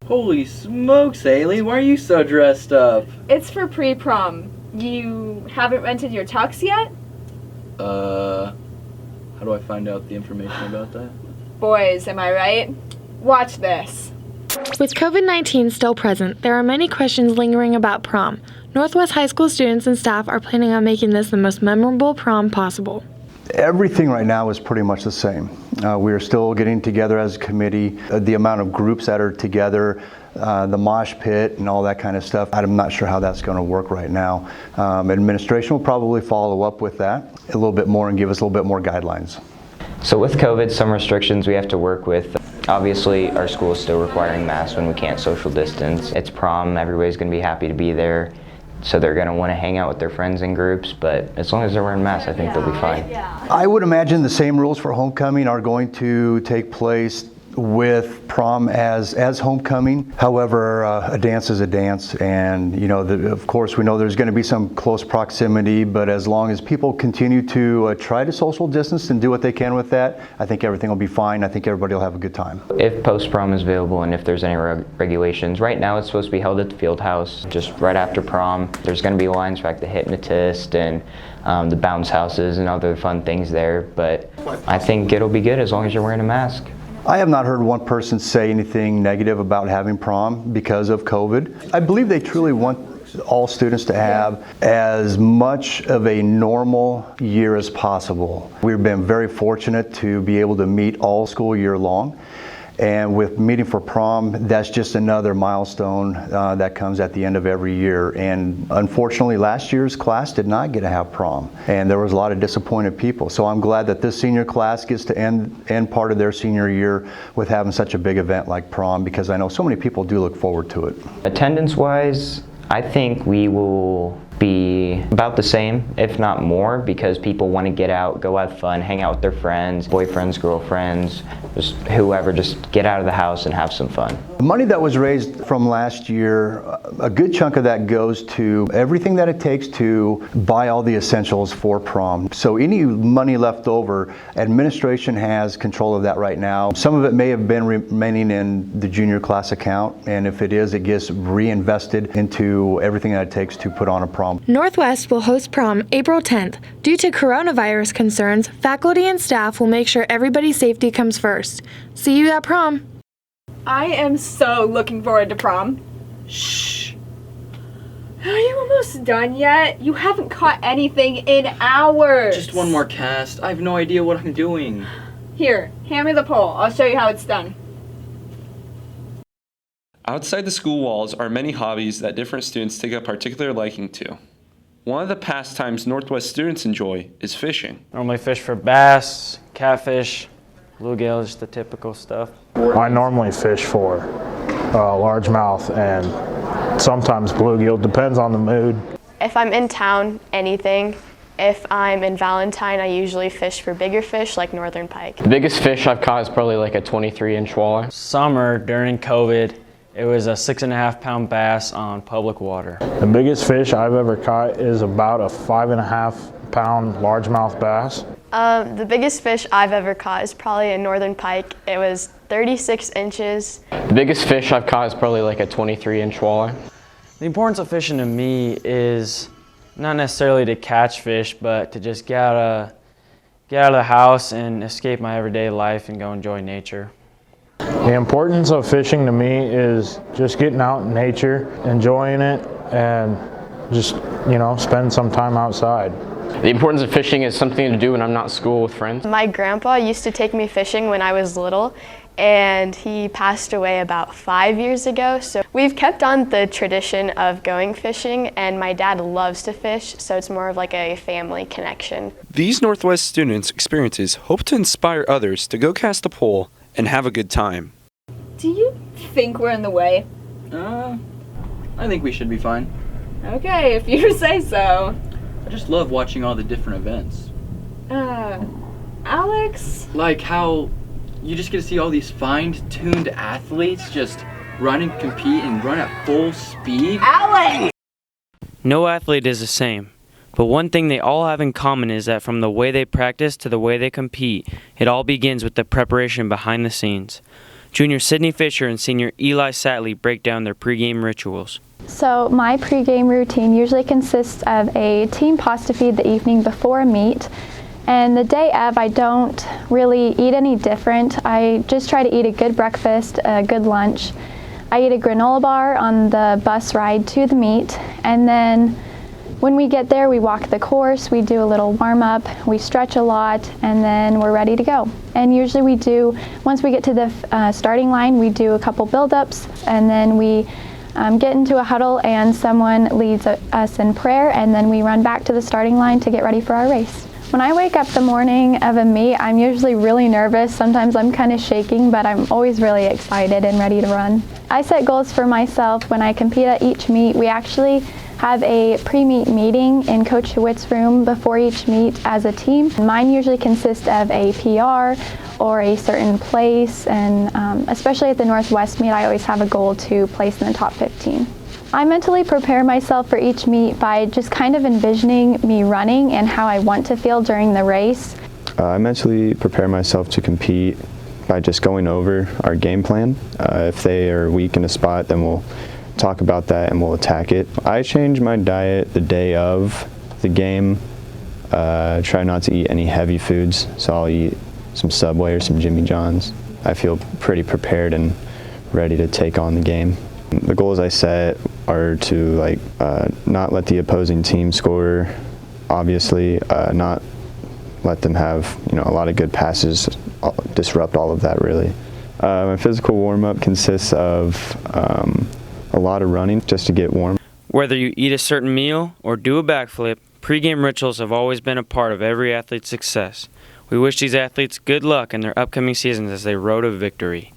Holy smokes, Hailey, why are you so dressed up? It's for pre-prom. You haven't rented your tux yet? How do I find out the information about that? Boys, am I right? Watch this. With COVID-19 still present, there are many questions lingering about prom. Northwest High School students and staff are planning on making this the most memorable prom possible. Everything right now is pretty much the same. We are still getting together as a committee. The amount of groups that are together, the mosh pit and all that kind of stuff, I'm not sure how that's going to work right now. Administration will probably follow up with that a little bit more and give us a little bit more guidelines. So with COVID, some restrictions we have to work with. Obviously, our school is still requiring masks when we can't social distance. It's prom, everybody's going to be happy to be there. So they're going to want to hang out with their friends in groups, but as long as they're wearing masks, I think they'll be fine. I would imagine the same rules for homecoming are going to take place with prom as homecoming. However, a dance is a dance, and of course we know there's going to be some close proximity, but as long as people continue to try to social distance and do what they can with that, I think everything will be fine. I think everybody will have a good time. If post-prom is available and if there's any regulations, right now it's supposed to be held at the field house just right after prom. There's going to be lines for like the hypnotist and the bounce houses and other fun things there, but I think it'll be good as long as you're wearing a mask. I have not heard one person say anything negative about having prom because of COVID. I believe they truly want all students to have as much of a normal year as possible. We've been very fortunate to be able to meet all school year long. And with meeting for prom, that's just another milestone that comes at the end of every year. And unfortunately, last year's class did not get to have prom. And there was a lot of disappointed people. So I'm glad that this senior class gets to end part of their senior year with having such a big event like prom, because I know so many people do look forward to it. Attendance-wise, I think we will be about the same, if not more, because people want to get out, go have fun, hang out with their friends, boyfriends, girlfriends, just whoever, just get out of the house and have some fun. The money that was raised from last year, a good chunk of that goes to everything that it takes to buy all the essentials for prom. So any money left over, administration has control of that right now. Some of it may have been remaining in the junior class account, and if it is, it gets reinvested into everything that it takes to put on a prom. Northwest will host prom April 10th. Due to coronavirus concerns, faculty and staff will make sure everybody's safety comes first. See you at prom. I am so looking forward to prom. Shh. Are you almost done yet? You haven't caught anything in hours. Just one more cast. I have no idea what I'm doing. Here, hand me the pole. I'll show you how it's done. Outside the school walls are many hobbies that different students take a particular liking to. One of the pastimes Northwest students enjoy is fishing. Normally fish for bass, catfish, bluegill, just the typical stuff. I normally fish for largemouth and sometimes bluegill, depends on the mood. If I'm in town, anything. If I'm in Valentine, I usually fish for bigger fish like northern pike. The biggest fish I've caught is probably like a 23-inch walleye. Summer during COVID, it was a 6.5-pound bass on public water. The biggest fish I've ever caught is about a 5.5-pound largemouth bass. The biggest fish I've ever caught is probably a northern pike. It was 36 inches. The biggest fish I've caught is probably like a 23-inch walleye. The importance of fishing to me is not necessarily to catch fish, but to just get out of the house and escape my everyday life and go enjoy nature. The importance of fishing to me is just getting out in nature, enjoying it, and just, spend some time outside. The importance of fishing is something to do when I'm not at school with friends. My grandpa used to take me fishing when I was little, and he passed away about 5 years ago. So we've kept on the tradition of going fishing, and my dad loves to fish, so it's more of like a family connection. These Northwest students' experiences hope to inspire others to go cast a pole and have a good time. Do you think we're in the way? I think we should be fine. Okay, if you say so. I just love watching all the different events. Alex? Like how you just get to see all these fine-tuned athletes just run and compete and run at full speed. Alex! No athlete is the same, but one thing they all have in common is that from the way they practice to the way they compete, it all begins with the preparation behind the scenes. Junior Sydney Fisher and Senior Eli Satley break down their pregame rituals. So my pregame routine usually consists of a team pasta feed the evening before a meet. And the day of, I don't really eat any different. I just try to eat a good breakfast, a good lunch. I eat a granola bar on the bus ride to the meet. And then when we get there, we walk the course, we do a little warm up, we stretch a lot, and then we're ready to go. And usually we do, once we get to the starting line, we do a couple build-ups, and then we get into a huddle and someone leads us in prayer, and then we run back to the starting line to get ready for our race. When I wake up the morning of a meet, I'm usually really nervous. Sometimes I'm kind of shaking, but I'm always really excited and ready to run. I set goals for myself when I compete at each meet. We actually have a pre-meet meeting in Coach DeWitt's room before each meet as a team. Mine usually consists of a PR or a certain place, and especially at the Northwest meet, I always have a goal to place in the top 15. I mentally prepare myself for each meet by just kind of envisioning me running and how I want to feel during the race. I mentally prepare myself to compete by just going over our game plan. If they are weak in a spot, then we'll talk about that and we'll attack it. I change my diet the day of the game. Try not to eat any heavy foods, so I'll eat some Subway or some Jimmy John's. I feel pretty prepared and ready to take on the game. The goals I set are to not let the opposing team score, obviously, not let them have a lot of good passes, disrupt all of that really. My physical warm-up consists of a lot of running just to get warm. Whether you eat a certain meal or do a backflip, pregame rituals have always been a part of every athlete's success. We wish these athletes good luck in their upcoming seasons as they road to victory.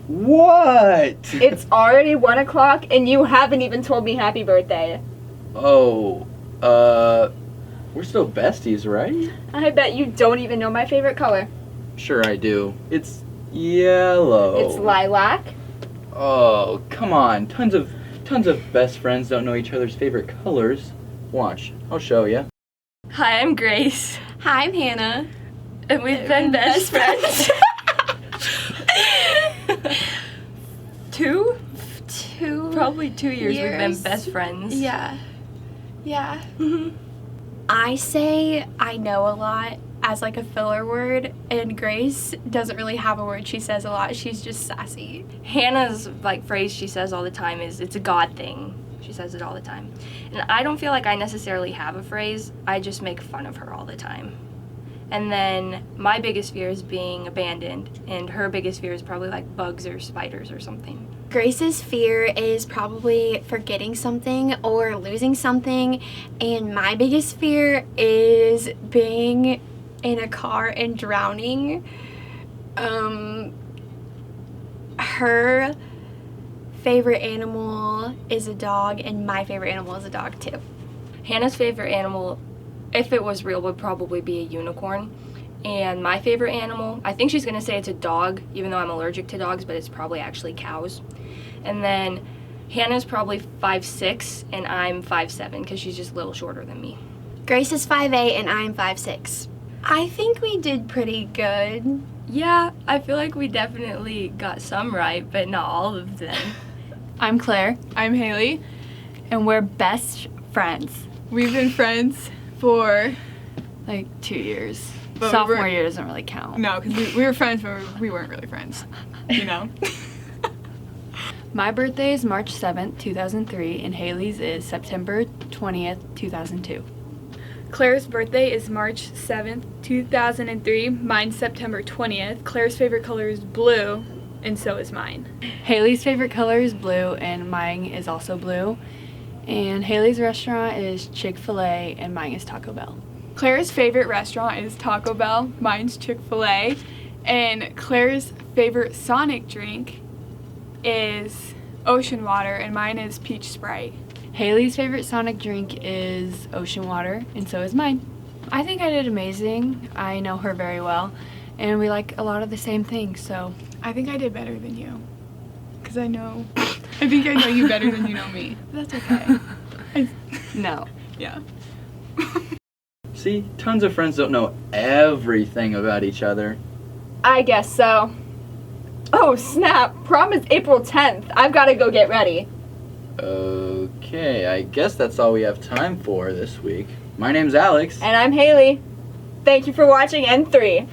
What? It's already 1 o'clock and you haven't even told me happy birthday. Oh, we're still besties, right? I bet you don't even know my favorite color. Sure I do. It's yellow. It's lilac. Oh, come on. Tons of best friends don't know each other's favorite colors. Watch, I'll show you. Hi, I'm Grace. Hi, I'm Hannah. And we've been best friends. Probably 2 years we've been best friends. Yeah. I say I know a lot as like a filler word, and Grace doesn't really have a word she says a lot. She's just sassy. Hannah's phrase she says all the time is, it's a God thing. She says it all the time. And I don't feel like I necessarily have a phrase. I just make fun of her all the time. And then my biggest fear is being abandoned, and her biggest fear is probably bugs or spiders or something. Grace's fear is probably forgetting something or losing something, and my biggest fear is being in a car and drowning. Her favorite animal is a dog, and my favorite animal is a dog too. Hannah's favorite animal, if it was real, would probably be a unicorn. And my favorite animal, I think she's going to say it's a dog, even though I'm allergic to dogs, but it's probably actually cows. And then Hannah's probably 5'6", and I'm 5'7", because she's just a little shorter than me. Grace is 5'8", and I'm 5'6". I think we did pretty good. Yeah, I feel like we definitely got some right, but not all of them. I'm Claire. I'm Hailey. And we're best friends. We've been friends for 2 years. But sophomore year doesn't really count. No, because we were friends, but we weren't really friends, My birthday is March 7th, 2003, and Hailey's is September 20th, 2002. Claire's birthday is March 7th, 2003. Mine's September 20th. Claire's favorite color is blue, and so is mine. Hailey's favorite color is blue, and mine is also blue. And Hailey's restaurant is Chick-fil-A, and mine is Taco Bell. Claire's favorite restaurant is Taco Bell. Mine's Chick-fil-A. And Claire's favorite Sonic drink is Ocean Water, and mine is Peach Sprite. Hailey's favorite Sonic drink is Ocean Water, and so is mine. I think I did amazing. I know her very well, and we like a lot of the same things, so. I think I did better than you, because I think I know you better than you know me. That's okay. No. Yeah. See, tons of friends don't know everything about each other. I guess so. Oh, snap. Prom is April 10th. I've got to go get ready. Okay, I guess that's all we have time for this week. My name's Alex. And I'm Hailey. Thank you for watching N3.